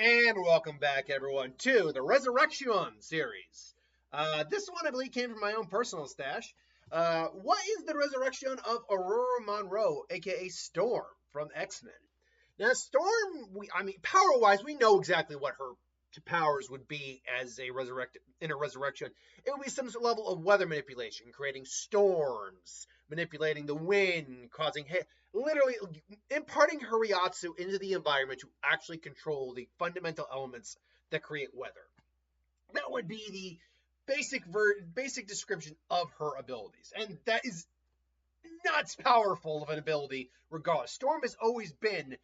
And welcome back, everyone, to the Resurrection series. This one, I believe, came from my own personal stash. What is the resurrection of Aurora Monroe, aka Storm from X-Men? Now, Storm, power-wise, we know exactly what her powers would be as in a resurrection. It would be some level of weather manipulation, creating storms, manipulating the wind, literally imparting Hariatsu into the environment to actually control the fundamental elements that create weather. That would be the basic description of her abilities, and that is nuts powerful of an ability regardless. Storm has always been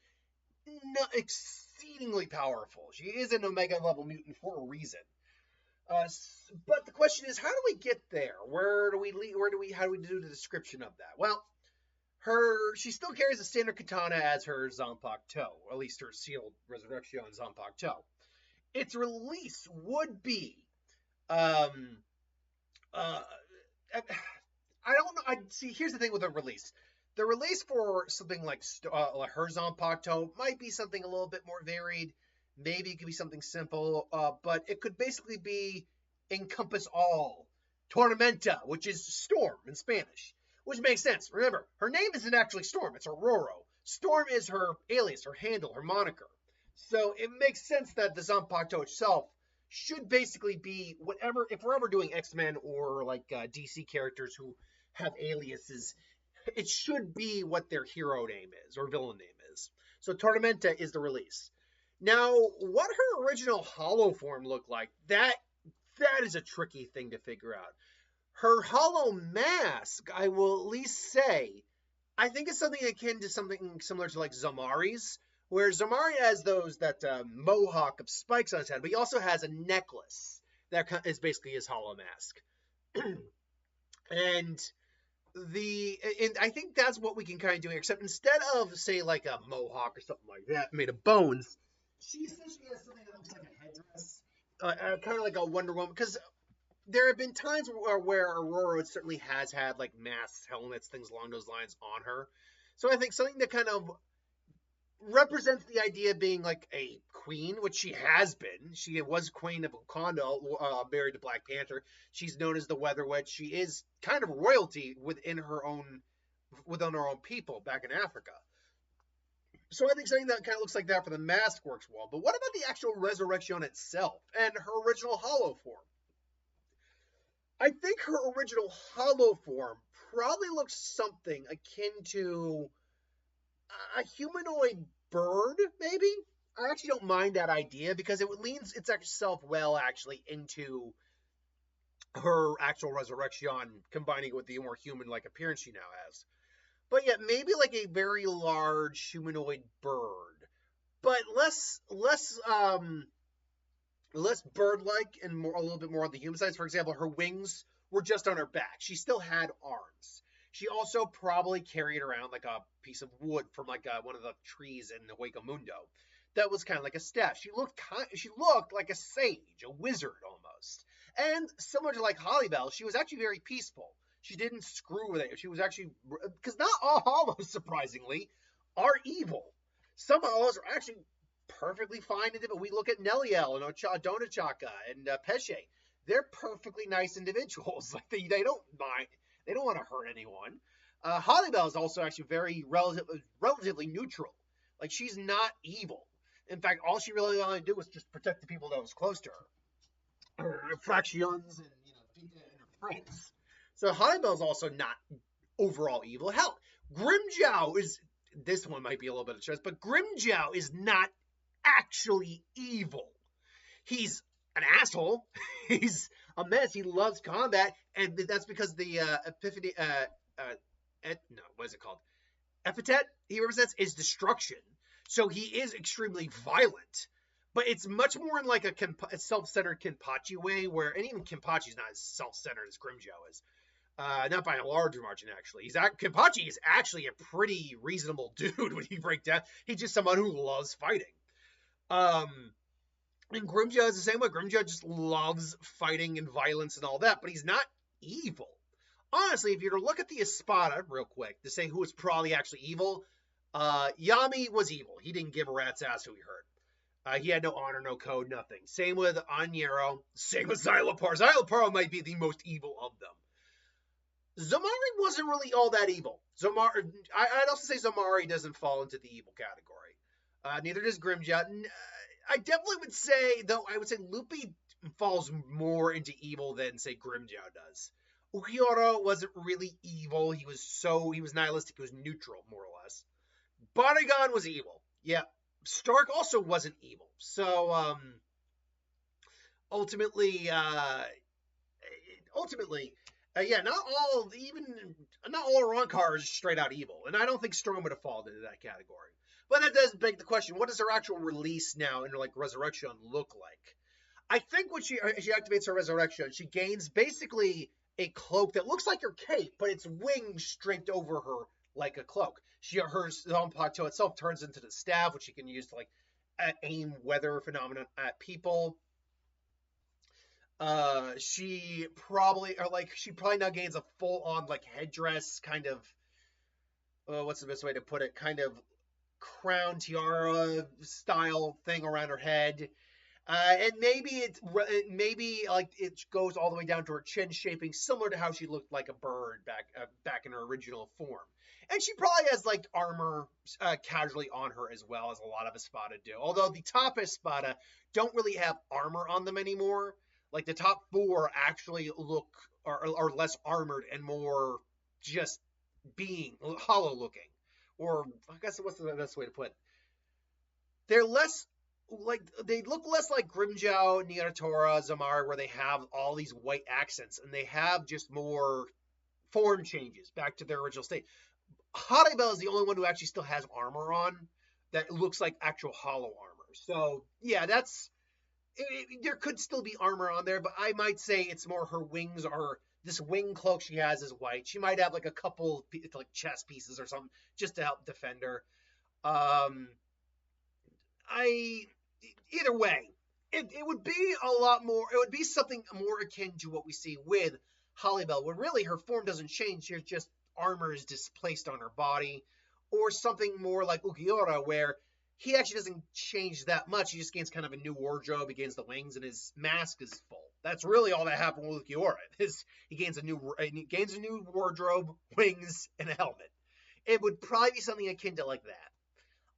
exceedingly powerful. She is an Omega level mutant for a reason. But the question is, how do we get there? How do we do the description of that? Well, she still carries a standard katana as her Zanpakuto, or at least her sealed Resurrection Zanpakuto. Its release would be, I don't know. See, here's the thing with a release. The release for something like her Zanpakuto might be something a little bit more varied. Maybe it could be something simple, but it could basically encompass all. Tormenta, which is storm in Spanish, which makes sense. Remember, her name isn't actually Storm, it's Aurora. Storm is her alias, her handle, her moniker. So it makes sense that the Zanpakuto itself should basically be whatever, if we're ever doing X-Men or like DC characters who have aliases, it should be what their hero name is or villain name is. So Tormenta is the release. Now, what her original hollow form looked like, that is a tricky thing to figure out. Her hollow mask, I will at least say, I think it's something akin to something similar to like Zamari's, where Zamari has that mohawk of spikes on his head, but he also has a necklace that is basically his hollow mask. and I think that's what we can kind of do here, except instead of, say, like a mohawk or something like that made of bones, she essentially has something that looks like a headdress, kind of like a Wonder Woman, because there have been times where Aurora certainly has had like masks, helmets, things along those lines on her. So I think something that kind of represents the idea of being like a queen, which she has been. She was queen of Wakanda, married to Black Panther. She's known as the Weather Witch. She is kind of royalty within her own people back in Africa. So I think something that kind of looks like that for the mask works well. But what about the actual resurrection itself and her original hollow form? I think her original hollow form probably looks something akin to a humanoid bird, maybe? I actually don't mind that idea because it leans itself well, actually, into her actual resurrection, combining it with the more human-like appearance she now has. But yet, maybe like a very large humanoid bird, but less bird-like and a little bit more on the human side. For example, her wings were just on her back. She still had arms. She also probably carried around like a piece of wood from like one of the trees in the Hueco Mundo. That was kind of like a staff. She looked like a sage, a wizard almost. And similar to like Hollybell, she was actually very peaceful. She didn't screw with it. She was actually, because not all hollows, surprisingly, are evil. Some hollows are actually perfectly fine. But we look at Neliel and Donachaka and Pesce. They're perfectly nice individuals. Like they don't mind. They don't want to hurt anyone. Hollybell is also actually very relatively neutral. Like she's not evil. In fact, all she really wanted to do was just protect the people that was close to her, her fractions and her friends. So Hollybell is also not overall evil. Hell, Grimjow is. This one might be a little bit of choice, but Grimjow is not actually evil. He's an asshole. He's a mess. He loves combat, and that's because the epiphany. What is it called? Epithet he represents is destruction. So he is extremely violent, but it's much more in like a self-centered Kenpachi way, and even Kenpachi's not as self-centered as Grimjow is. Not by a large margin, actually. Kenpachi is actually a pretty reasonable dude when you break down. He's just someone who loves fighting. And Grimjow is the same way. Grimjow just loves fighting and violence and all that, but he's not evil. Honestly, if you were to look at the Espada real quick to say who was probably actually evil, Yami was evil. He didn't give a rat's ass who he hurt. He had no honor, no code, nothing. Same with Anyero. Same with Xylopar. Xylopar might be the most evil of them. Zamari wasn't really all that evil. I'd also say Zamari doesn't fall into the evil category. Neither does Grimjaw. I definitely would say, though, I would say Lupi falls more into evil than, say, Grimjaw does. Ukioro wasn't really evil. He was nihilistic. He was neutral, more or less. Bodygon was evil. Yeah. Stark also wasn't evil. So, ultimately, yeah, not all Arrancar is straight out evil, and I don't think Storm would have fallen into that category. But that does beg the question: what does her actual release now in like Resurrection look like? I think when she activates her Resurrection, she gains basically a cloak that looks like her cape, but its wings draped over her like a cloak. Her own plateau itself turns into the staff, which she can use to like aim weather phenomenon at people. She probably now gains a full on like headdress kind of what's the best way to put it, kind of crown tiara style thing around her head. And maybe like it goes all the way down to her chin shaping, similar to how she looked like a bird back in her original form. And she probably has like armor casually on her as well, as a lot of Espada do. Although the top Espada don't really have armor on them anymore. Like the top four actually are less armored and more just being hollow looking. Or I guess what's the best way to put it? They're less like they look less like Grimjow, Niaratora, Zamar, where they have all these white accents and they have just more form changes back to their original state. Haribel is the only one who actually still has armor on that looks like actual hollow armor. So yeah, there could still be armor on there, but I might say it's more her wings are this wing cloak she has is white. She might have like a couple like chest pieces or something just to help defend her. Either way, it would be a lot more. It would be something more akin to what we see with Hollybell, where really her form doesn't change. She's just armor is displaced on her body, or something more like Ukiora, where he actually doesn't change that much. He just gains kind of a new wardrobe. He gains the wings, and his mask is full. That's really all that happened with Ukiora. He gains a new wardrobe, wings, and a helmet. It would probably be something akin to like that.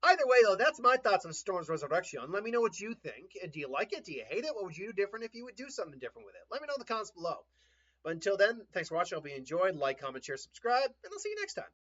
Either way, though, that's my thoughts on Storm's Resurrection. Let me know what you think. Do you like it? Do you hate it? What would you do different if you would do something different with it? Let me know in the comments below. But until then, thanks for watching. I hope you enjoyed. Like, comment, share, subscribe, and I'll see you next time.